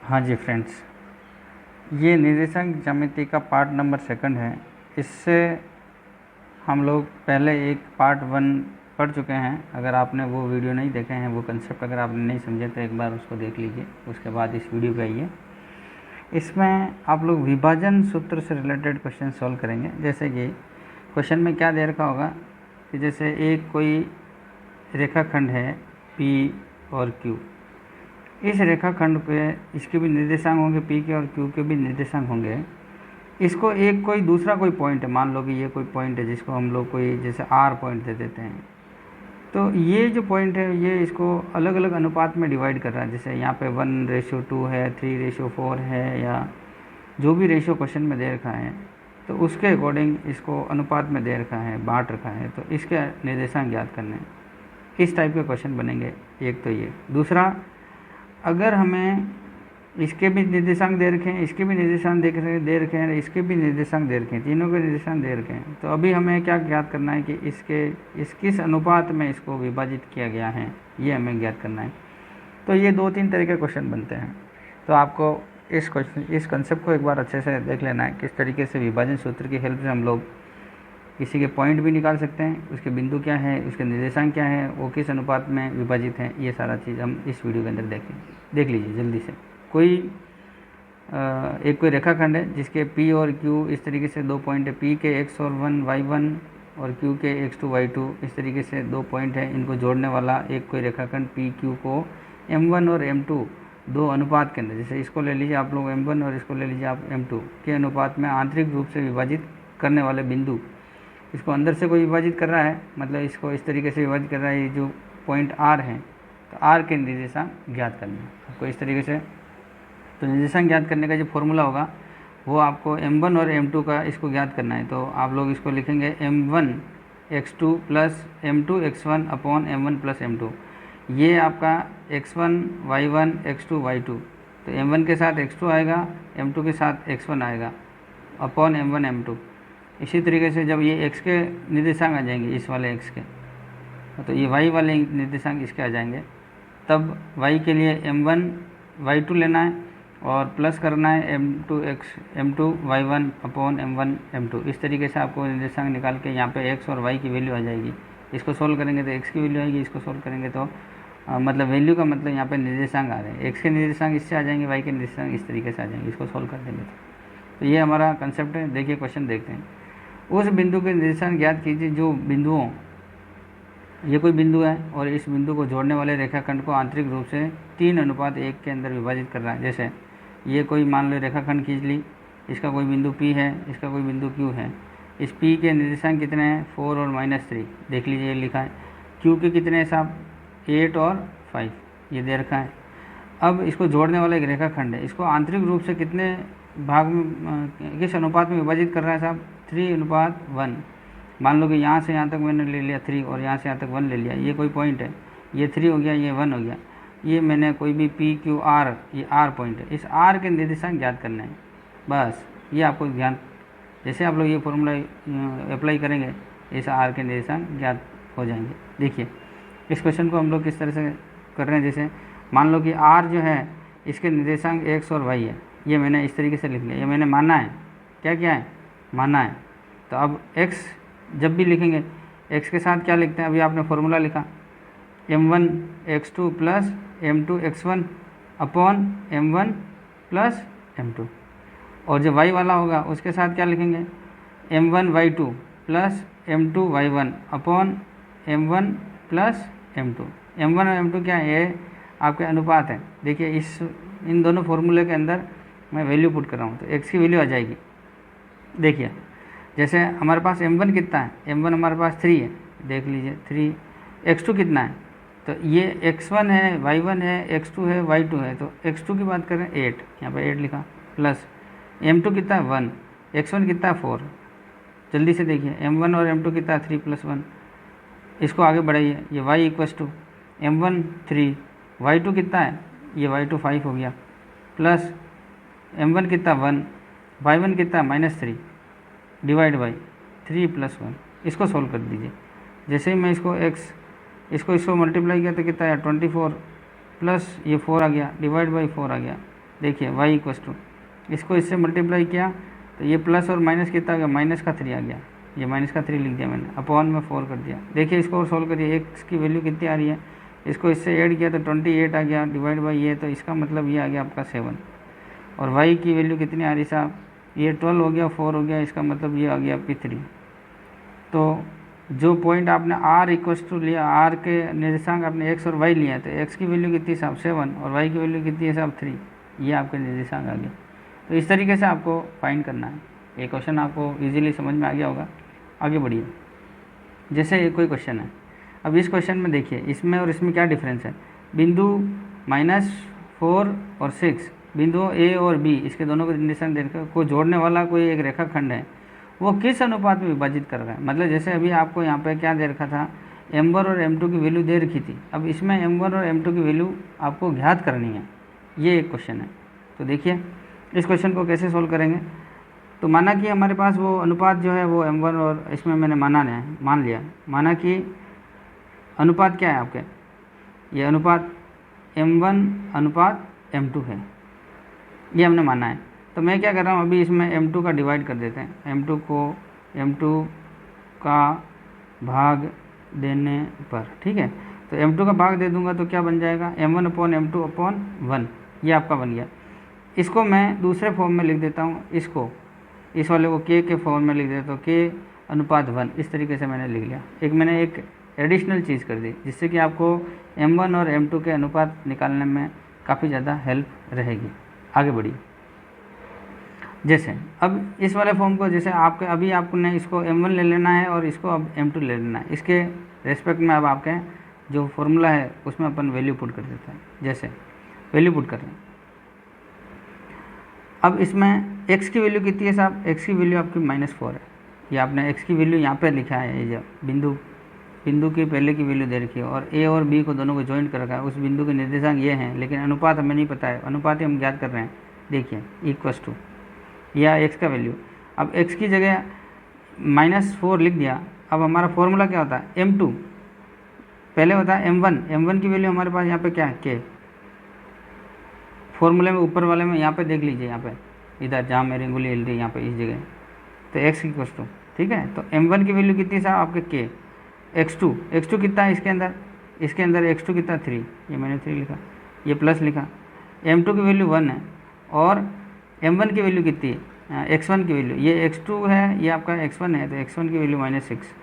हाँ जी फ्रेंड्स, ये निर्देशांक ज्यामिति का पार्ट नंबर 2 है। इससे हम लोग पहले एक पार्ट 1 पढ़ चुके हैं। अगर आपने वो वीडियो नहीं देखे हैं, वो कंसेप्ट अगर आपने नहीं समझे तो एक बार उसको देख लीजिए, उसके बाद इस वीडियो पे आइए। इसमें आप लोग विभाजन सूत्र से रिलेटेड क्वेश्चन सॉल्व करेंगे। जैसे कि क्वेश्चन में क्या दे रखा होगा कि जैसे एक कोई रेखाखंड है P और Q। इस रेखाखंड पे इसके भी निर्देशांक होंगे, P के और Q के भी निर्देशांक होंगे। इसको एक कोई दूसरा कोई पॉइंट है, मान लो कि ये कोई पॉइंट है जिसको हम लोग कोई जैसे R पॉइंट दे देते हैं। तो ये जो पॉइंट है ये इसको अलग अलग अनुपात में डिवाइड कर रहा है। जैसे यहाँ पे 1:2 है, 3:4 है, या जो भी रेशियो क्वेश्चन में दे रखा है तो उसके अकॉर्डिंग इसको अनुपात में दे रखा है, बांट रखा है। तो इसके निर्देशांक ज्ञात करने हैं। इस टाइप के क्वेश्चन बनेंगे। एक तो ये। दूसरा, अगर हमें इसके भी निर्देशांक दे रखे हैं, इसके भी निर्देशांक दे रखे हैं, इसके भी निर्देशांक दे रखे हैं, तीनों के निर्देशांक दे रखे हैं, तो अभी हमें क्या ज्ञात करना है कि इस किस अनुपात में इसको विभाजित किया गया है, ये हमें ज्ञात करना है। तो ये 2-3 तरह के क्वेश्चन बनते हैं। तो आपको इस कंसेप्ट को एक बार अच्छे से देख लेना है, किस तरीके से विभाजन सूत्र की हेल्प से हम लोग किसी के पॉइंट भी निकाल सकते हैं, उसके बिंदु क्या है, उसके निर्देशांक क्या है, वो किस अनुपात में विभाजित हैं, ये सारा चीज़ हम इस वीडियो के अंदर देख लीजिए जल्दी से। एक कोई रेखाखंड है जिसके P और Q इस तरीके से 2 पॉइंट है, P के x और 1 y1 और Q के x2 y2 इस तरीके से 2 पॉइंट है। इनको जोड़ने वाला एक कोई रेखाखंड PQ को M1 और M2 दो अनुपात के अंदर, जैसे इसको ले लीजिए आप लोग M1 और इसको ले लीजिए आप M2 के अनुपात में आंतरिक रूप से विभाजित करने वाले बिंदु, इसको अंदर से कोई विभाजित कर रहा है, मतलब इसको इस तरीके से विभाजित कर रहा है, ये जो पॉइंट R है, तो R के निर्देशांक ज्ञात करना है आपको इस तरीके से। तो निर्देशांक ज्ञात करने का जो फॉर्मूला होगा वो आपको M1 और M2 का इसको ज्ञात करना है। तो आप लोग इसको लिखेंगे M1 x2 plus M2 x1 upon M1 plus M2। ये आपका x1 y1 x2 y2, तो M1 के साथ x2 आएगा, M2 के साथ x1 आएगा अपॉन M1 M2। इसी तरीके से जब ये x के निर्देशांक आ जाएंगे, इस वाले x के, तो ये y वाले निर्देशांक इसके आ जाएंगे, तब y के लिए M1 y2 लेना है और प्लस करना है M2 y1 upon M1 M2। इस तरीके से आपको निर्देशांक निकाल के यहाँ पे x और y की वैल्यू आ जाएगी। इसको सोल्व करेंगे तो x की वैल्यू आएगी, इसको सोल्व करेंगे तो मतलब वैल्यू का मतलब यहाँ पे निर्देशांक आ रहे हैं, x के निर्देशांक इससे आ जाएंगे, y के निर्देशांक इस तरीके से आ जाएंगे। इसको सोल्व कर देंगे तो ये हमारा कंसेप्ट है। देखिए क्वेश्चन देखते हैं। उस बिंदु के निर्देशांक ज्ञात कीजिए जो बिंदुओं, ये कोई बिंदु है और इस बिंदु को जोड़ने वाले रेखाखंड को आंतरिक रूप से 3:1 के अंदर विभाजित कर रहा है। जैसे ये कोई मान लो रेखाखंड खींच ली, इसका कोई बिंदु P है, इसका कोई बिंदु Q है। इस P के निर्देशांक कितने हैं, 4 और -3, देख लीजिए लिखा है। Q के कितने हैं साहब, 8 और 5, ये दे रखा है। अब इसको जोड़ने वाला एक रेखाखंड है, इसको आंतरिक रूप से कितने भाग में, किस अनुपात में विभाजित कर रहा है साहब, 3:1। मान लो कि यहाँ से यहाँ तक मैंने ले लिया 3 और यहाँ से यहाँ तक 1 ले लिया। ये कोई पॉइंट है, ये 3 हो गया, ये 1 हो गया। ये मैंने कोई भी P Q R, ये R पॉइंट है, इस R के निर्देशांक ज्ञात करने हैं। बस ये आपको ध्यान, जैसे आप लोग ये फॉर्मूला अप्लाई करेंगे, इस R के निर्देशांक ज्ञात हो जाएंगे। देखिए इस क्वेश्चन को हम लोग किस तरह से कर रहे हैं। जैसे मान लो कि R जो है इसके निर्देशांक x और y है, ये मैंने इस तरीके से लिख लिया, ये मैंने माना है। क्या क्या है, माना है। तो अब x जब भी लिखेंगे, x के साथ क्या लिखते हैं, अभी आपने फॉर्मूला लिखा M1 x2 plus M2 x1 upon M1 plus M2। और जो y वाला होगा उसके साथ क्या लिखेंगे, M1 y2 plus M2 y1 upon M1 plus M2। M1 और M2 क्या है, ये आपके अनुपात है। देखिए इन दोनों फॉर्मूले के अंदर मैं वैल्यू पुट कर रहा हूँ, तो x की वैल्यू आ जाएगी। देखिए जैसे हमारे पास M1 कितना है, M1 हमारे पास 3 है, देख लीजिए 3। x2 कितना है, तो ये x1 है, y1 है, x2 है, y2 है। तो x2 की बात करें 8, यहाँ पे 8 लिखा, प्लस M2 कितना है 1, x1 कितना है 4। जल्दी से देखिए M1 और M2 कितना है 3 + 1। इसको आगे बढ़ाइए, ये y equals to M1 3, y2 कितना है, ये y2 5 हो गया, प्लस M1 कितना 1, y1 कितना -3 डिवाइड बाई 3 + 1। इसको सोल्व कर दीजिए। जैसे ही मैं इसको मल्टीप्लाई किया तो कितना है 24 प्लस ये 4 आ गया, डिवाइड बाई 4 आ गया, देखिए y इक्वस टू, इसको इससे मल्टीप्लाई किया तो ये प्लस और माइनस कितना आ गया, माइनस का 3 आ गया, ये माइनस का 3 लिख दिया मैंने, अपॉन में 4 कर दिया। देखिए इसको और सोल्व करिए, x की वैल्यू कितनी आ रही है, इसको इससे ऐड किया तो 28 आ गया, डिवाइड बाई ये, तो इसका मतलब ये आ गया आपका 7। और y की वैल्यू कितनी आ रही साहब, ये 12 हो गया, 4 हो गया, इसका मतलब ये आ गया P3। तो जो पॉइंट आपने r इक्वस टू लिया, r के निर्देशांक आपने x और y लिया, तो x की वैल्यू कितनी साहब 7 और y की वैल्यू कितनी है साहब 3, ये आपके निर्देशांक आ गया। तो इस तरीके से आपको फाइंड करना है। ये क्वेश्चन आपको इजीली समझ में आ गया होगा। आगे बढ़िए, जैसे ये कोई क्वेश्चन है, अब इस क्वेश्चन में देखिए इसमें और इसमें क्या डिफरेंस है, बिंदु -4 और 6, बिंदु ए और बी, इसके दोनों को निर्देशांक देकर को जोड़ने वाला कोई एक रेखाखंड है, वो किस अनुपात में विभाजित कर रहा है। मतलब जैसे अभी आपको यहाँ पे क्या दे रखा था, m1 और m2 की वैल्यू दे रखी थी, अब इसमें m1 और m2 की वैल्यू आपको ज्ञात करनी है, ये एक क्वेश्चन है। तो देखिए इस क्वेश्चन को कैसे सोल्व करेंगे। तो माना कि हमारे पास वो अनुपात जो है वो m1 और इसमें मैंने मान लिया, माना कि अनुपात क्या है आपके, ये अनुपात m1 अनुपात m2 है, ये हमने माना है। तो मैं क्या कर रहा हूँ, अभी इसमें m2 का डिवाइड कर देते हैं, m2 को m2 का भाग देने पर, ठीक है। तो m2 का भाग दे दूंगा तो क्या बन जाएगा, m1 अपॉन m2 अपॉन 1, ये आपका बन गया। इसको मैं दूसरे फॉर्म में लिख देता हूँ, इसको इस वाले को k के फॉर्म में लिख देता हूँ, k अनुपात 1, इस तरीके से मैंने लिख लिया। मैंने एक एडिशनल चीज़ कर दी जिससे कि आपको m1 और m2 के अनुपात निकालने में काफ़ी ज़्यादा हेल्प रहेगी। आगे बढ़िए, जैसे अब इस वाले फॉर्म को, जैसे आपके अभी आपने इसको m1 ले लेना है और इसको अब m2 ले लेना है, इसके रेस्पेक्ट में अब आपके जो फॉर्मूला है उसमें अपन वैल्यू पुट कर देते हैं। जैसे वैल्यू पुट कर रहे हैं, अब इसमें x की वैल्यू कितनी है साहब, x की वैल्यू आपकी -4 है, ये आपने x की वैल्यू यहाँ पे लिखा है, ये जो बिंदु की पहले की वैल्यू दे रखी है और a और b को दोनों को ज्वाइंट कर रखा है, उस बिंदु के निर्देशांक ये हैं, लेकिन अनुपात हमें नहीं पता है, अनुपात ही हम ज्ञात कर रहे हैं। देखिए इक्वस टू या x का वैल्यू, अब x की जगह -4 लिख दिया। अब हमारा फॉर्मूला क्या होता है, m2 पहले होता है m1 की वैल्यू हमारे पास यहाँ पे क्या है, k, फॉर्मूले में ऊपर वाले में यहाँ पे देख लीजिए, यहाँ पे इधर जहाँ मेरी उंगली हिल रही है यहाँ पे इस जगह, तो x इक्वस टू, ठीक है। तो m1 की वैल्यू कितनी साहब आपके k, x2 कितना है इसके अंदर x2 कितना 3, ये मैंने 3 लिखा, ये प्लस लिखा, m2 की वैल्यू 1 है और m1 की वैल्यू कितनी है, x1 की वैल्यू, ये x2 है, ये आपका x1 है, तो x1 की वैल्यू -6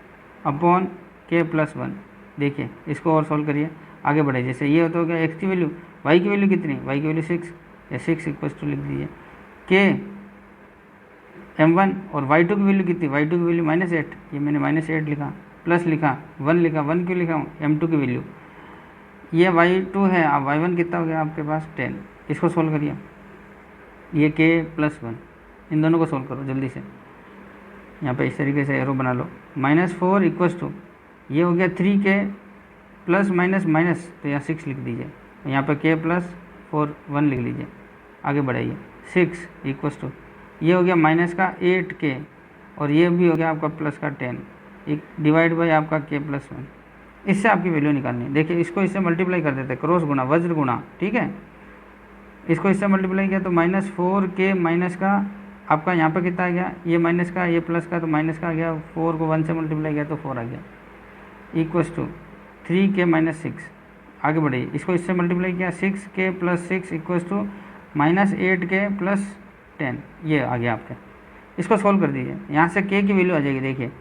अपॉन k + 1। देखिए इसको और सॉल्व करिए, आगे बढ़े। जैसे ये होता हो गया x की वैल्यू, y की वैल्यू कितनी, y की वैल्यू 6, या 6 इक्वल टू लिख दीजिए k m1 और y2 की वैल्यू कितनी, y2 की वैल्यू -8, ये मैंने -8 लिखा, प्लस लिखा 1 लिखा, 1 क्यों लिखा हूँ, m2 की वैल्यू, ये y2 है, अब y1 कितना हो गया आपके पास 10। इसको सोल्व करिए, ये k + 1, इन दोनों को सोल्व करो जल्दी से, यहाँ पे इस तरीके से एरो बना लो, -4 इक्वल टू, ये हो गया 3k प्लस माइनस, तो यहाँ 6 लिख दीजिए, यहाँ पे k + 4 1 लिख लीजिए। आगे बढ़ाइए, 6 इक्वल टू, ये हो गया -8k और ये भी हो गया आपका प्लस का 10, डिवाइड बाई आपका k + 1। इससे आपकी वैल्यू निकालनी है। देखिए इसको इससे मल्टीप्लाई कर देते हैं, क्रॉस गुणा वज्र गुणा, ठीक है। इसको इससे मल्टीप्लाई किया तो -4k माइनस का आपका यहाँ पे कितना आ गया, ये माइनस का, ये प्लस का, तो माइनस का आ गया, 4 को 1 से मल्टीप्लाई किया तो 4 आ गया, इक्वस टू 3k - 6। आगे बढ़िए, इसको इससे मल्टीप्लाई किया, 6k + 6 इक्वस टू -8k + 10, ये आ गया आपका। इसको सोल्व कर दीजिए, यहाँ से k की वैल्यू आ जाएगी। देखिए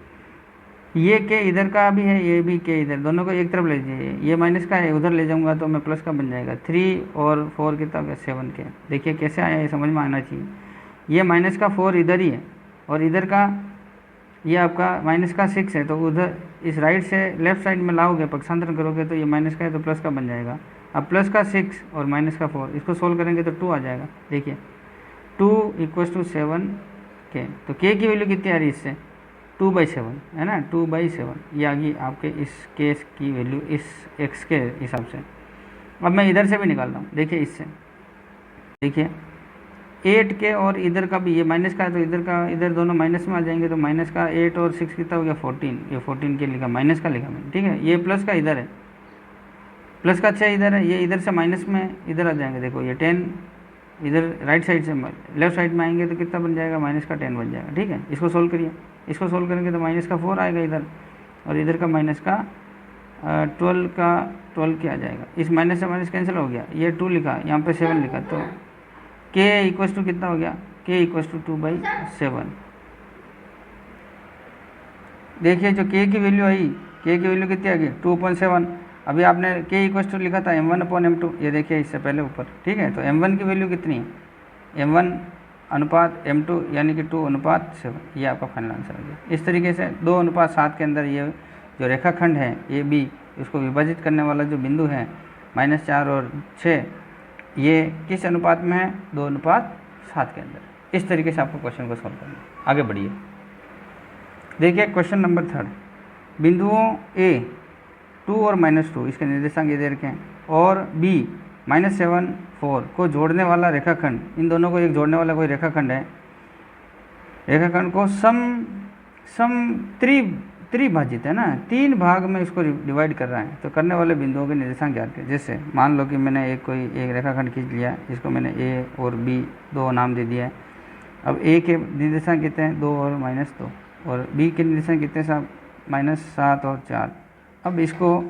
ये k इधर का भी है, ये भी k इधर, दोनों को एक तरफ ले लीजिए, ये माइनस का है उधर ले जाऊंगा तो मैं प्लस का बन जाएगा, 3 और 4 कितना हो गया 7k। देखिए कैसे आया, ये समझ में आना चाहिए। ये माइनस का 4 इधर ही है और इधर का ये आपका माइनस का 6 है, तो उधर इस राइट से लेफ्ट साइड में लाओगे, पक्षांतरण करोगे तो ये माइनस का है तो प्लस का बन जाएगा। अब प्लस का 6 और माइनस का 4, इसको सोल्व करेंगे तो 2 आ जाएगा। देखिए 2 = 7k, तो k की वैल्यू कितनी आ रही है इससे, 2/7 है ना, 2/7 ये आ गई आपके इस केस की वैल्यू, इस x के हिसाब से। अब मैं इधर से भी निकाल रहा हूँ, देखिए इससे, देखिए 8k और इधर का भी, ये माइनस का है तो इधर का, इधर दोनों माइनस में आ जाएंगे, तो माइनस का 8 और 6 कितना हो गया 14, ये 14k लिखा, माइनस का लिखा मैंने, ठीक है। ये प्लस का इधर है, प्लस का 6 इधर है, ये इधर से माइनस में इधर आ जाएंगे। देखो ये 10 इधर राइट साइड से लेफ्ट साइड में आएंगे तो कितना बन जाएगा, -10 बन जाएगा। ठीक है, इसको सोल्व करिए, इसको सोल्व करेंगे तो -4 आएगा इधर, और इधर का माइनस का 12 क्या आ जाएगा, इस माइनस से माइनस कैंसिल हो गया, ये 2 लिखा, यहाँ पे 7 लिखा, तो k इक्वस टू कितना हो गया, k इक्वस टू 2/7। देखिए जो k की वैल्यू आई, k की वैल्यू कितनी आ गई, 2/7। अभी आपने k इक्वस टू लिखा था m1/m2, ये देखिए इससे पहले ऊपर। ठीक है, तो m1 की वैल्यू कितनी है, m1 अनुपात m2 यानी कि 2:7, ये आपका फाइनल आंसर हो गया। इस तरीके से 2:7 के अंदर ये जो रेखाखंड है ए बी, उसको विभाजित करने वाला जो बिंदु है -4 और 6, ये किस अनुपात में है, 2:7 के अंदर। इस तरीके से आपको क्वेश्चन को सॉल्व करना है। आगे बढ़िए, देखिए क्वेश्चन नंबर 3, बिंदुओं ए 2 और -2 इसके निर्देशांक ये दे रखे हैं, और बी -7 4 को जोड़ने वाला रेखाखंड, इन दोनों को एक जोड़ने वाला कोई रेखाखंड है, रेखाखंड को त्रिभाजित है ना, 3 भाग में इसको डिवाइड कर रहा है, तो करने वाले बिंदुओं के निर्देशांक ज्ञात करें। जैसे मान लो कि मैंने एक रेखाखंड खींच लिया, इसको मैंने ए और बी 2 नाम दे दिया है। अब ए के निर्देशांक कितने हैं, 2 और -2, और बी के निर्देशांक कितने साहब, -7 और 4। अब इसको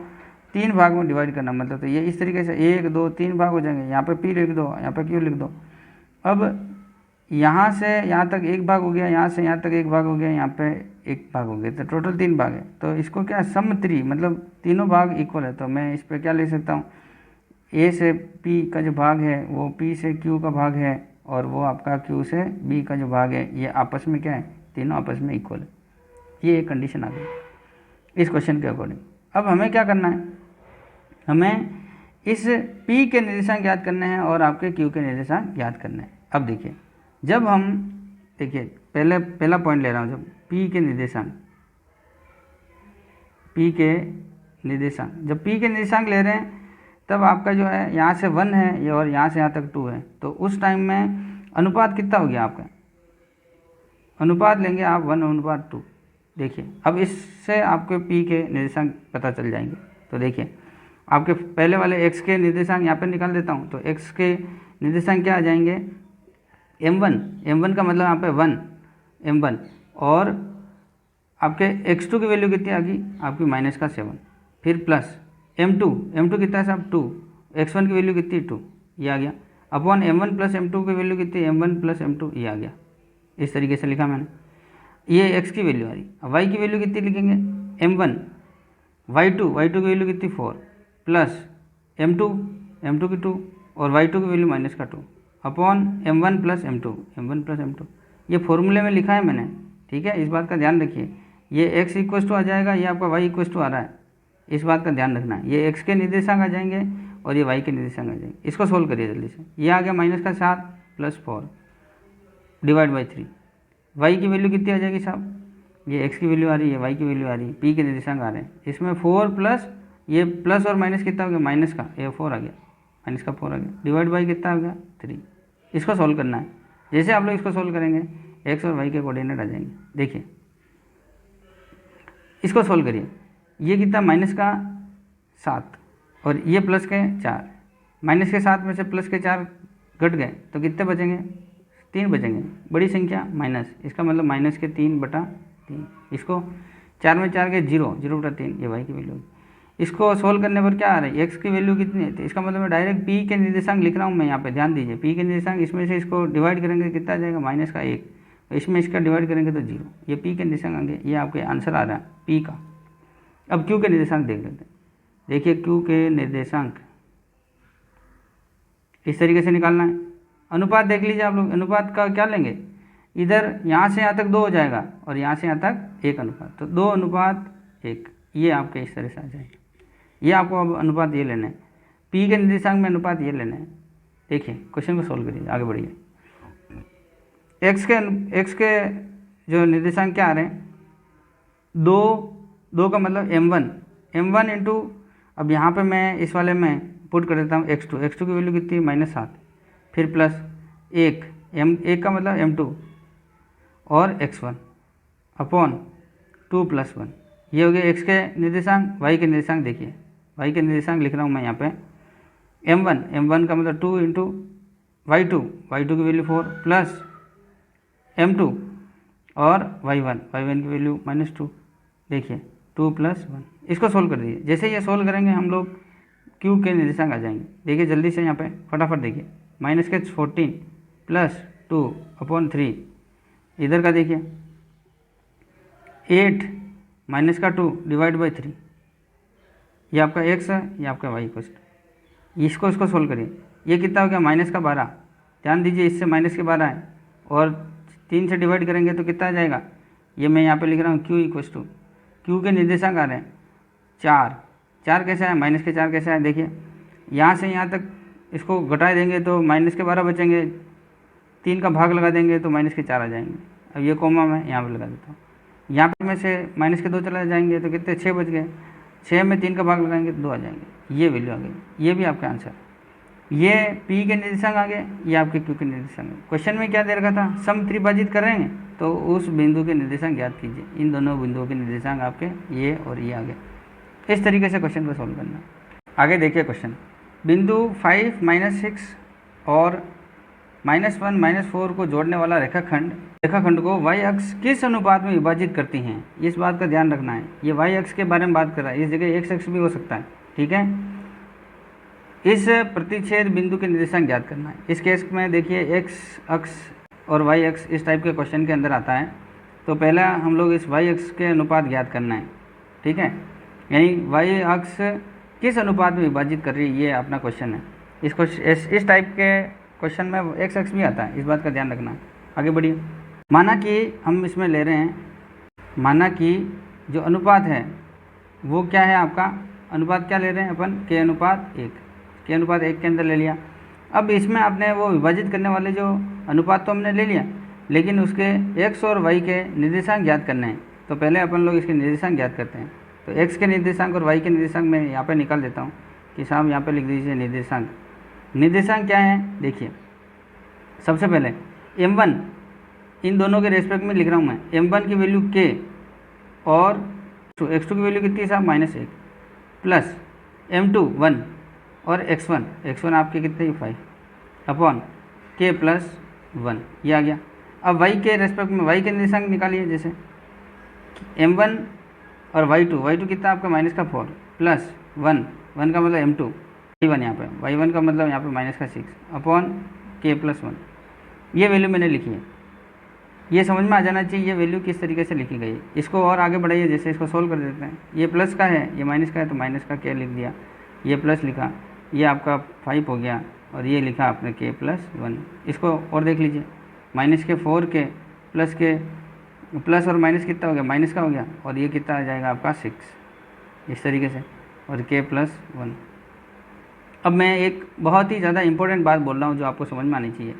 3 भाग में डिवाइड करना, मतलब तो ये इस तरीके से 1 2 3 भाग हो जाएंगे। यहाँ पे P लिख दो, यहाँ पे Q लिख दो। अब यहाँ से यहाँ तक 1 भाग हो गया, यहाँ से यहाँ तक 1 भाग हो गया, यहाँ पे 1 भाग हो गया, तो टोटल 3 भाग है। तो इसको क्या समत्री, मतलब तीनों भाग इक्वल है, तो मैं इस पर क्या ले सकता हूँ, A से P का जो भाग है वो P से Q का भाग है, और वो आपका Q से B का जो भाग है, ये आपस में क्या है, तीनों आपस में इक्वल है। ये एक कंडीशन आ गई इस क्वेश्चन के अकॉर्डिंग। अब हमें क्या करना है, हमें इस P के निर्देशांक ज्ञात करने हैं और आपके Q के निर्देशांक ज्ञात करने हैं। अब देखिए, जब हम देखिए पहला पॉइंट ले रहा हूँ, जब P के निर्देशांक जब P के निर्देशांक ले रहे हैं, तब आपका जो है यहाँ से 1 है ये, और यहाँ से यहाँ तक 2 है, तो उस टाइम में अनुपात कितना हो गया आपका, अनुपात लेंगे आप 1:2। देखिए अब इससे आपके P के निर्देशांक पता चल जाएंगे। तो देखिए आपके पहले वाले x के निर्देशांक यहाँ पे निकाल देता हूँ, तो x के निर्देशांक क्या आ जाएंगे, m1 का मतलब यहाँ पे 1 m1, और आपके x2 की वैल्यू कितनी आ गई, आपकी -7, फिर प्लस m2 कितना है साहब 2, x1 की वैल्यू कितनी 2, ये आ गया, अपॉन m1 प्लस m2 की वैल्यू कितनी, m1 प्लस m2, ये आ गया। इस तरीके से लिखा मैंने, ये x की वैल्यू आ रही। अब y की वैल्यू कितनी लिखेंगे, m1, y2 की वैल्यू कितनी 4, प्लस m2 की 2, और y2 की value -2, upon m1 plus m2, ये फॉर्मूले में लिखा है मैंने। ठीक है, इस बात का ध्यान रखिए, ये x इक्वस टू आ जाएगा, ये आपका y इक्वस टू आ रहा है, इस बात का ध्यान रखना है। ये x के निर्देशांक आ जाएंगे और ये y के निर्देशांक आ जाएंगे। इसको सोल्व करिए जल्दी से, ये आ गया -7 प्लस 4 डिवाइड बाई 3, y की वैल्यू कितनी आ जाएगी साहब, ये x की वैल्यू आ रही है, y की वैल्यू आ रही है, p के निर्देशांक आ रहे हैं, इसमें 4 प्लस ये प्लस और माइनस कितना हो गया, माइनस का ये 4 आ गया, माइनस का 4 आ गया, डिवाइड बाई कितना आ गया 3। इसको सोल्व करना है। जैसे आप लोग इसको सोल्व करेंगे x और y के कोऑर्डिनेट आ जाएंगे। देखिए इसको सोल्व करिए, ये कितना -7 और ये प्लस के 4, -7 में से प्लस के 4 घट गए तो कितने बचेंगे, 3 बचेंगे, बड़ी संख्या माइनस, इसका मतलब -3/3। इसको 4 में 4 के 0/3, ये y की वैल्यू। इसको सोल्व करने पर क्या आ रहा है, x की वैल्यू कितनी है, तो इसका मतलब मैं डायरेक्ट p के निर्देशांक लिख रहा हूँ मैं यहाँ पे, ध्यान दीजिए, p के निर्देशांक, इसमें से इसको डिवाइड करेंगे कितना आ जाएगा, -1, तो इसमें इसका डिवाइड करेंगे तो 0, ये p के निर्देशांक आएंगे, ये आपके आंसर आ रहा है p का। अब q के निर्देशांक देख लेते हैं। देखिए q के निर्देशांक इस तरीके से निकालना है। अनुपात देख लीजिए आप लोग, अनुपात का क्या लेंगे, इधर यहाँ से यहाँ तक 2 हो जाएगा और यहाँ से यहाँ तक 1 अनुपात, तो 2:1, ये आपके इस तरह से आ जाएगा। ये आपको अब अनुपात ये लेना है, p के निर्देशांक में अनुपात ये लेना है। देखिए क्वेश्चन को सोल्व करिए, आगे बढ़िए। x के जो निर्देशांक क्या आ रहे हैं, 2 का मतलब m1 इंटू, अब यहाँ पे मैं इस वाले में पुट कर देता हूँ x2 की वैल्यू कितनी -7, फिर प्लस 1 का मतलब m2 और x1 अपॉन 2 + 1, ये हो गया x के निर्देशांक। y के निर्देशांक देखिए, y के निर्देशांक लिख रहा हूँ मैं यहाँ पे, m1 का मतलब 2 × y2 की वैल्यू 4 प्लस m2 और y1 की वैल्यू -2। देखिए 2 + 1, इसको सोल्व कर दीजिए। जैसे ये सोल्व करेंगे हम लोग q के निर्देशांक आ जाएंगे। देखिए जल्दी से यहाँ पे फटाफट देखिए, -14 + 2/3, इधर का देखिए 8 -2 / 3, ये आपका x है, ये आपका y क्वेश्चन। इसको सोल्व करिए। ये कितना हो गया -12, ध्यान दीजिए इससे -12 है और 3 से डिवाइड करेंगे तो कितना आ जाएगा। ये मैं यहाँ पे लिख रहा हूँ q के निर्देशांक आ रहे हैं 4 कैसे आए, -4 कैसे आए। देखिए यहाँ से यहाँ तक इसको घटा देंगे तो -12 बचेंगे, 3 का भाग लगा देंगे तो -4 आ जाएंगे। अब ये कॉमा मैं यहाँ पर लगा देता हूँ, यहाँ पे में से -2 चला जाएंगे तो कितने 6 बच गए, 6 में 3 का भाग लगाएंगे तो 2 आ जाएंगे। ये वैल्यू आ गई, ये भी आपका आंसर। ये p के निर्देशांक आ गए, ये आपके q के निर्देशांक। क्वेश्चन में क्या दे रखा था, सम त्रिभाजित करेंगे तो उस बिंदु के निर्देशांक ज्ञात कीजिए। इन दोनों बिंदुओं के निर्देशांक आपके ये और ये आ गए। इस तरीके से क्वेश्चन को सॉल्व करना। आगे देखिए क्वेश्चन, बिंदु 5, -6 और -1, -4 को जोड़ने वाला रेखाखंड को y अक्ष किस अनुपात में विभाजित करती हैं, इस बात का ध्यान रखना है। ये y अक्ष के बारे में बात कर रहा है, इस जगह x अक्ष भी हो सकता है, ठीक है। इस प्रतिच्छेद बिंदु के निर्देशांक ज्ञात करना है। इस केस में देखिए x अक्ष और y अक्ष इस टाइप के क्वेश्चन के अंदर आता है, तो पहला हम लोग इस y अक्ष के अनुपात ज्ञात करना है, ठीक है। यानी y अक्ष किस अनुपात में विभाजित कर रही है, ये अपना क्वेश्चन है। इस टाइप के क्वेश्चन में x अक्ष भी आता है, इस बात का ध्यान रखना है। आगे बढ़िए। माना कि हम इसमें ले रहे हैं, माना कि जो अनुपात है वो क्या है, आपका अनुपात क्या ले रहे हैं अपन, k अनुपात 1 के अंदर ले लिया। अब इसमें आपने वो विभाजित करने वाले जो अनुपात तो हमने ले लिया, लेकिन उसके x और y के निर्देशांक ज्ञात करने हैं। तो पहले अपन लोग इसके निर्देशांक ज्ञात करते हैं। तो x के निर्देशांक और y के निर्देशांक मैं यहाँ पे निकाल देता हूँ कि साहब यहाँ पे लिख दीजिए निर्देशांक क्या है। देखिए सबसे पहले m1, इन दोनों के रेस्पेक्ट में लिख रहा हूँ मैं, m1 की वैल्यू k और x2 की वैल्यू कितनी है साहब, -1 प्लस m2 1 और x1 आपके कितने 5 अपॉन k + 1, ये आ गया। अब y के रेस्पेक्ट में y के निर्देशांक निकालिए। जैसे m1 और y2 कितना आपका -4 प्लस 1 का मतलब m2, y1 यहाँ पे, y1 का मतलब यहाँ पे -6 अपॉन k + 1, ये वैल्यू मैंने लिखी है। ये समझ में आ जाना चाहिए ये वैल्यू किस तरीके से लिखी गई है। इसको और आगे बढ़ाइए, जैसे इसको सोल्व कर देते हैं। ये प्लस का है, ये माइनस का है, तो माइनस का k लिख दिया, ये प्लस लिखा, ये आपका 5 हो गया और ये लिखा आपने k + 1। इसको और देख लीजिए, -4k प्लस और माइनस कितना हो गया, माइनस का हो गया, और ये कितना आ जाएगा आपका 6, इस तरीके से, और k + 1। अब मैं एक बहुत ही ज़्यादा इंपॉर्टेंट बात बोल रहा हूँ जो आपको समझ में आनी चाहिए।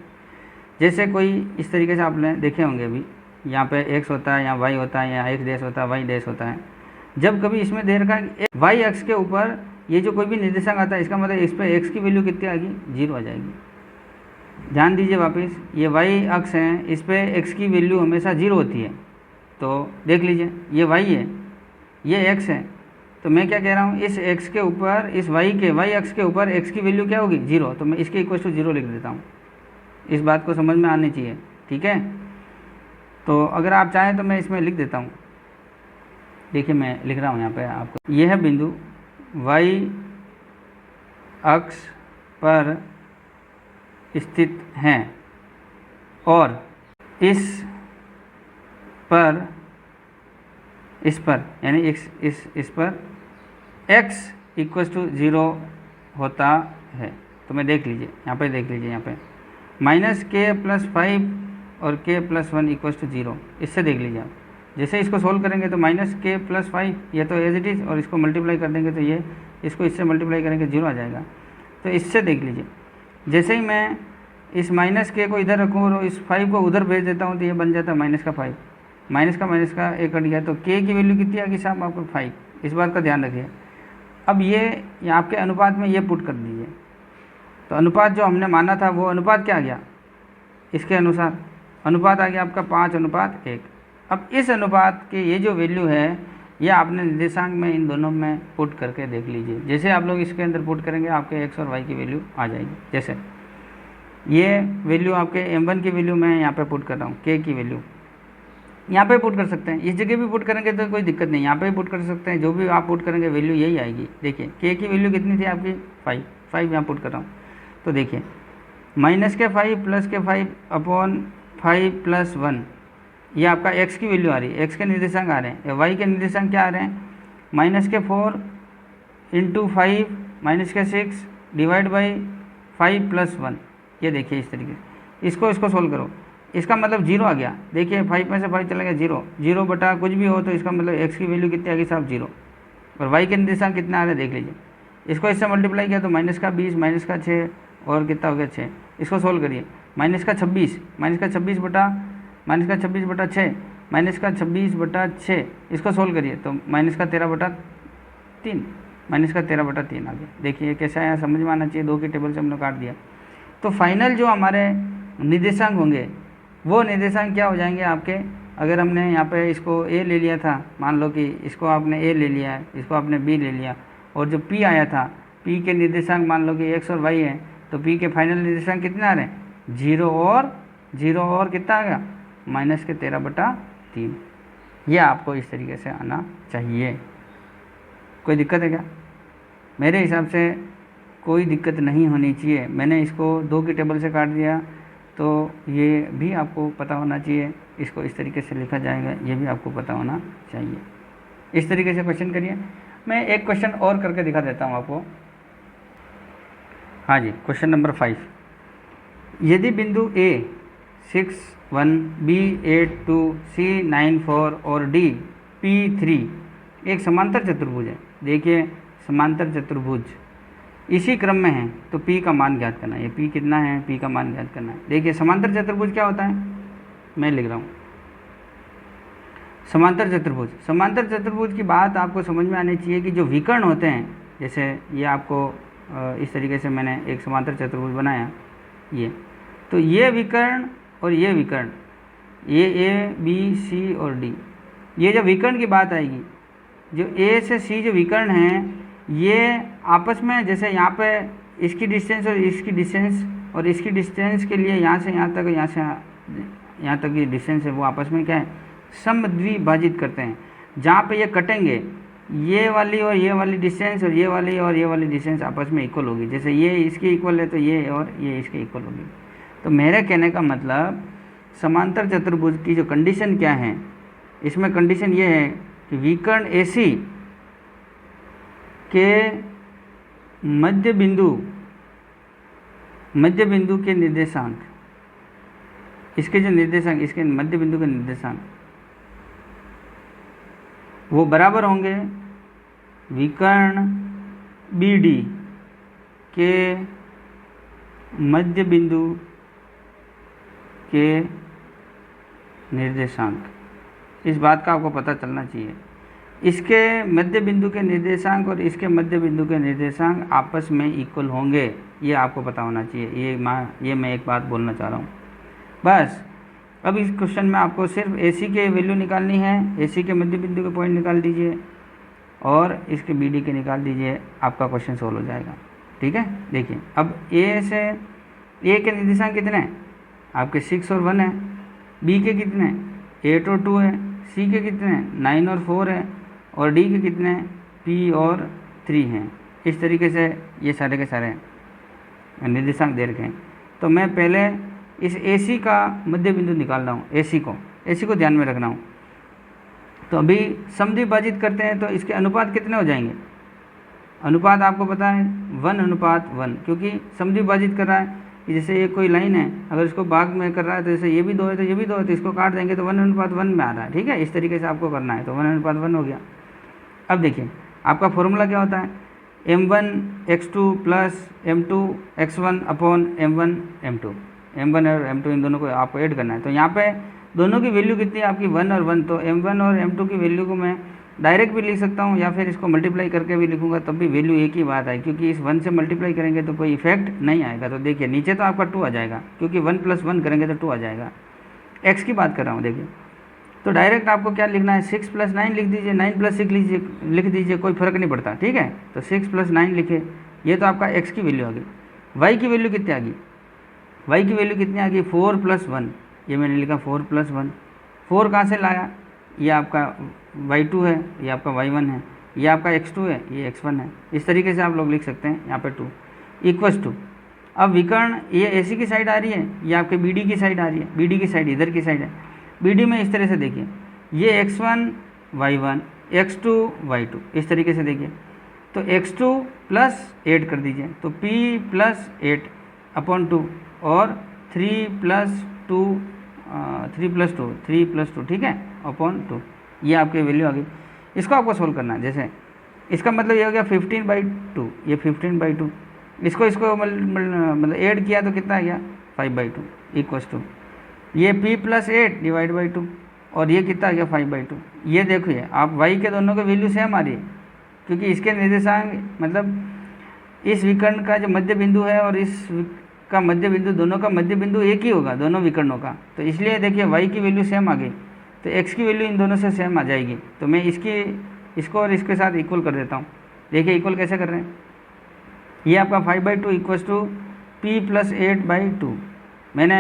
जैसे कोई इस तरीके से आपने देखे होंगे, अभी यहाँ पे x होता है, यहाँ y होता है, यहाँ x डैश होता है, y डैश होता है। जब कभी इसमें दे रखा है y अक्ष के ऊपर ये जो कोई भी निर्देशांक आता है, इसका मतलब इस पर x की वैल्यू कितनी आएगी, 0 आ जाएगी। ध्यान दीजिए वापस, ये y अक्ष है, इस पर x की वैल्यू हमेशा 0 होती है। तो देख लीजिए ये y है, ये x है, तो मैं क्या कह रहा हूँ, इस x के ऊपर, इस y अक्ष के ऊपर x की वैल्यू क्या होगी, 0। तो मैं इसके इक्वल टू 0 लिख देता हूँ। इस बात को समझ में आनी चाहिए, ठीक है। तो अगर आप चाहें तो मैं इसमें लिख देता हूँ। देखिए मैं लिख रहा हूँ यहाँ पे आपको, यह बिंदु y अक्ष पर स्थित हैं और इस पर यानी इस पर x = 0 होता है। तो मैं देख लीजिए यहाँ पे, देख लीजिए यहाँ पे -k + 5 और k + 1 = 0। इससे देख लीजिए आप, जैसे इसको सोल्व करेंगे तो -k + 5 ये तो एज इट इज़, और इसको मल्टीप्लाई कर देंगे तो ये, इसको इससे मल्टीप्लाई करेंगे 0 आ जाएगा। तो इससे देख लीजिए, जैसे ही मैं इस -k को इधर रखूँ और इस 5 को उधर भेज देता हूँ तो ये बन जाता है -5, माइनस का एक कट गया, तो k की वैल्यू कितनी आ गई साहब आपको 5। इस बात का ध्यान रखिए। अब ये आपके अनुपात में ये पुट कर दीजिए, तो अनुपात जो हमने माना था वो अनुपात क्या आ गया, इसके अनुसार अनुपात आ गया आपका 5:1। अब इस अनुपात के ये जो वैल्यू है ये आपने निर्देशांक में इन दोनों में पुट करके देख लीजिए। जैसे आप लोग इसके अंदर पुट करेंगे आपके x और y की वैल्यू आ जाएगी। जैसे ये वैल्यू आपके m1 की वैल्यू मैं यहाँ पे पुट कर रहा हूँ, k की वैल्यू यहाँ पे पुट कर सकते हैं, इस जगह भी पुट करेंगे तो कोई दिक्कत नहीं, यहाँ पे भी पुट कर सकते हैं, जो भी आप पुट करेंगे वैल्यू यही आएगी। देखिए k की वैल्यू कितनी थी आपकी 5 यहाँ पुट कर रहा हूँ। तो देखिए -5 + 5 अपॉन 5 + 1 ये आपका x की वैल्यू आ रही है, x के निर्देशांक आ रहे हैं, y के निर्देशांक क्या आ रहे हैं -4 × 5 -6 डिवाइड बाई 5 + 1। ये देखिए इस तरीके से इसको सोल्व करो, इसका मतलब 0 आ गया। देखिए 5 में से 5 चला गया 0 बटा कुछ भी हो तो इसका मतलब x की वैल्यू कितनी आ गई साहब 0, और y के निर्देशांक कितना आ रहा है देख लीजिए। इसको इससे मल्टीप्लाई किया तो -20 -6 और कितना हो गया 6। इसको सोल्व करिए -26 -26 बटा 6 -26/6 इसको सोल्व करिए तो -13/3 -13/3 आ गया। देखिए कैसा है, समझ में आना चाहिए, 2 की टेबल से हमने काट दिया। तो फाइनल जो हमारे निर्देशांक होंगे वो निर्देशांक क्या हो जाएंगे आपके, अगर हमने यहाँ पे इसको a ले लिया था, मान लो कि इसको आपने a ले लिया है, इसको आपने b ले लिया, और जो p आया था p के निर्देशांक मान लो कि x और y है, तो p के फाइनल निर्देशांक कितने आ रहे हैं 0 और कितना आ गया -13/3। यह आपको इस तरीके से आना चाहिए। कोई दिक्कत है क्या? मेरे हिसाब से कोई दिक्कत नहीं होनी चाहिए। मैंने इसको 2 की टेबल से काट दिया तो ये भी आपको पता होना चाहिए, इसको इस तरीके से लिखा जाएगा, ये भी आपको पता होना चाहिए। इस तरीके से क्वेश्चन करिए। मैं एक क्वेश्चन और करके दिखा देता हूँ आपको। हाँ जी, क्वेश्चन नंबर 5। यदि बिंदु A 6 1 B 8 2 C 9 4 और D P 3 एक समांतर चतुर्भुज है। देखिए समांतर चतुर्भुज इसी क्रम में है तो P का मान ज्ञात करना है। ये P कितना है, P का मान ज्ञात करना है। देखिए समांतर चतुर्भुज क्या होता है, मैं लिख रहा हूँ समांतर चतुर्भुज की बात आपको समझ में आनी चाहिए कि जो विकर्ण होते हैं, जैसे ये आपको इस तरीके से मैंने एक समांतर चतुर्भुज बनाया, ये तो ये विकर्ण और ये विकर्ण, ये A B C और D, ये जब विकर्ण की बात आएगी, जो A से C जो विकर्ण हैं ये आपस में, जैसे यहाँ पे इसकी डिस्टेंस और इसकी डिस्टेंस के लिए यहाँ से यहाँ तक, यहाँ से यहाँ तक की डिस्टेंस है, वो आपस में क्या है समद्विभाजित करते हैं। जहाँ पे ये कटेंगे ये वाली और ये वाली डिस्टेंस और ये वाली डिस्टेंस आपस में इक्वल होगी। जैसे ये इसके इक्वल है तो ये और ये इसके इक्वल होगी। तो मेरे कहने का मतलब समांतर चतुर्भुज की जो कंडीशन क्या है, इसमें कंडीशन ये है कि विकर्ण AC के मध्य बिंदु के निर्देशांक, इसके जो निर्देशांक, इसके मध्य बिंदु के निर्देशांक वो बराबर होंगे विकर्ण BD के मध्य बिंदु के निर्देशांक। इस बात का आपको पता चलना चाहिए। इसके मध्य बिंदु के निर्देशांक और इसके मध्य बिंदु के निर्देशांक आपस में इक्वल होंगे, ये आपको पता होना चाहिए। ये मैं एक बात बोलना चाह रहा हूँ बस। अब इस क्वेश्चन में आपको सिर्फ AC के वैल्यू निकालनी है, AC के मध्य बिंदु के पॉइंट निकाल दीजिए और इसके BD के निकाल दीजिए, आपका क्वेश्चन सोल्व हो जाएगा। ठीक है, देखिए अब A के निर्देशांक कितने हैं आपके 6 और 1 है, B के कितने 8 और 2 है, C के कितने 9 और 4 है, और D के कितने P और 3 हैं। इस तरीके से ये सारे के सारे निर्देशांक दे रखे हैं। तो मैं पहले इस AC का मध्य बिंदु निकाल रहा हूँ, AC को ध्यान में रखना हूँ। तो अभी समद्विभाजित करते हैं तो इसके अनुपात कितने हो जाएंगे, अनुपात आपको पता है 1:1, क्योंकि समद्विभाजित कर रहा है। जैसे ये कोई लाइन है, अगर इसको भाग में कर रहा है तो जैसे ये भी 2 है तो ये भी 2 है, तो इसको काट देंगे तो 1:1 में आ रहा है। ठीक है, इस तरीके से आपको करना है, तो 1:1 हो गया। अब देखिए आपका फॉर्मूला क्या होता है, m1x2 + m2x1 upon m1 m2। m1 और m2 इन दोनों को आपको ऐड करना है। तो यहाँ पे दोनों की वैल्यू कितनी है आपकी 1 और 1, तो m1 और m2 की वैल्यू को मैं डायरेक्ट भी लिख सकता हूँ या फिर इसको मल्टीप्लाई करके भी लिखूंगा, तब भी वैल्यू एक ही बात है, क्योंकि इस 1 से मल्टीप्लाई करेंगे तो कोई इफेक्ट नहीं आएगा। तो देखिए नीचे तो आपका 2 आ जाएगा, क्योंकि 1 + 1 करेंगे तो 2 आ जाएगा। x की बात कर रहा हूँ देखिए, तो डायरेक्ट आपको क्या लिखना है 6 + 9 लिख दीजिए, 9 + 6 लिख दीजिए, कोई फर्क नहीं पड़ता। ठीक है, तो 6 + 9 लिखे, ये तो आपका x की वैल्यू आ गई। y की वैल्यू कितनी आ गई, y की वैल्यू कितनी आ गई 4 + 1, ये मैंने लिखा 4 + 1। 4 कहाँ से लाया, ये आपका y2 है, ये आपका y1 है, ये आपका x2 है, ये x1 है। इस तरीके से आप लोग लिख सकते हैं यहाँ पे 2 इक्वस टू। अब विकर्ण ये AC की साइड आ रही है, ये आपके BD की साइड आ रही है, BD की साइड इधर की साइड है। BD में इस तरह से देखिए, ये x1 y1 x2 y2 इस तरीके से देखिए। तो x2 + 8 कर दीजिए, तो p + 8 अपॉन 2 और 3 + 2 3 + 2 ठीक है अपॉन 2, ये आपकी वैल्यू आ गई। इसको आपको सोल्व करना है। जैसे इसका मतलब ये हो गया 15/2, ये 15/2, इसको मतलब ऐड किया तो कितना आ गया 5/2 इक्वस टू ये p + 8 / 2 और ये कितना आ गया 5/2। ये देखिए आप y के दोनों के वैल्यू सेम आ रही है, क्योंकि इसके निर्देशांक मतलब इस विकर्ण का जो मध्य बिंदु है और इस का मध्य बिंदु, दोनों का मध्य बिंदु एक ही होगा दोनों विकर्णों का। तो इसलिए देखिए y की वैल्यू सेम आ गई, तो x की वैल्यू इन दोनों से सेम आ जाएगी। तो मैं इसको और इसके साथ इक्वल कर देता हूँ। देखिए इक्वल कैसे कर रहे हैं, ये आपका 5/2 इक्वस टू p + 8/2। मैंने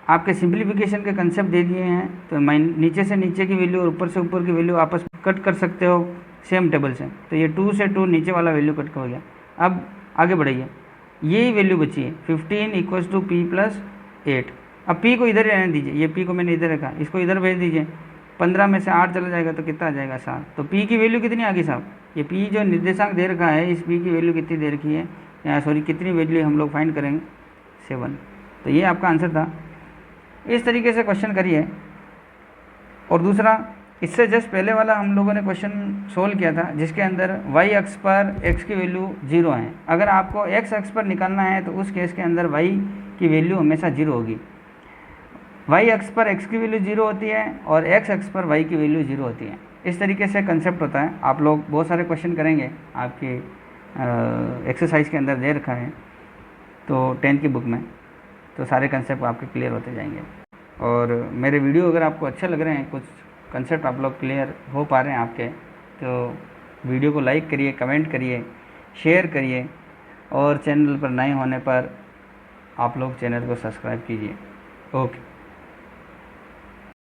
आपके सिंप्लीफिकेशन के कंसेप्ट दे दिए हैं, तो नीचे से नीचे की वैल्यू और ऊपर से ऊपर की वैल्यू आपस में कट कर सकते हो सेम टेबल से। तो ये 2 से 2 नीचे वाला वैल्यू कट हो गया। अब आगे बढ़ाइए, यही वैल्यू बची है 15 इक्वस टू p + 8। अब p को इधर रहने दीजिए, ये p को मैंने इधर रखा, इसको इधर भेज दीजिए। 15 में से 8 चला जाएगा तो कितना आ जाएगा 7। तो p की वैल्यू कितनी आ गई साहब, ये p जो निर्देशांक दे रखा है, इस p की वैल्यू कितनी दे रखी है, सॉरी कितनी वैल्यू हम लोग फाइंड करेंगे 7। तो ये आपका आंसर था। इस तरीके से क्वेश्चन करिए। और दूसरा, इससे जस्ट पहले वाला हम लोगों ने क्वेश्चन सोल्व किया था जिसके अंदर y अक्ष पर x की वैल्यू 0 है। अगर आपको x अक्ष पर निकालना है तो उस केस के अंदर y की वैल्यू हमेशा 0 होगी। y अक्ष पर x की वैल्यू 0 होती है और x अक्ष पर y की वैल्यू 0 होती है। इस तरीके से कंसेप्ट होता है। आप लोग बहुत सारे क्वेश्चन करेंगे, आपके एक्सरसाइज के अंदर दे रखा है तो 10th की बुक में, तो सारे कंसेप्ट आपके क्लियर होते जाएंगे। और मेरे वीडियो अगर आपको अच्छे लग रहे हैं, कुछ कंसेप्ट आप लोग क्लियर हो पा रहे हैं आपके, तो वीडियो को लाइक करिए, कमेंट करिए, शेयर करिए और चैनल पर नए होने पर आप लोग चैनल को सब्सक्राइब कीजिए। ओके।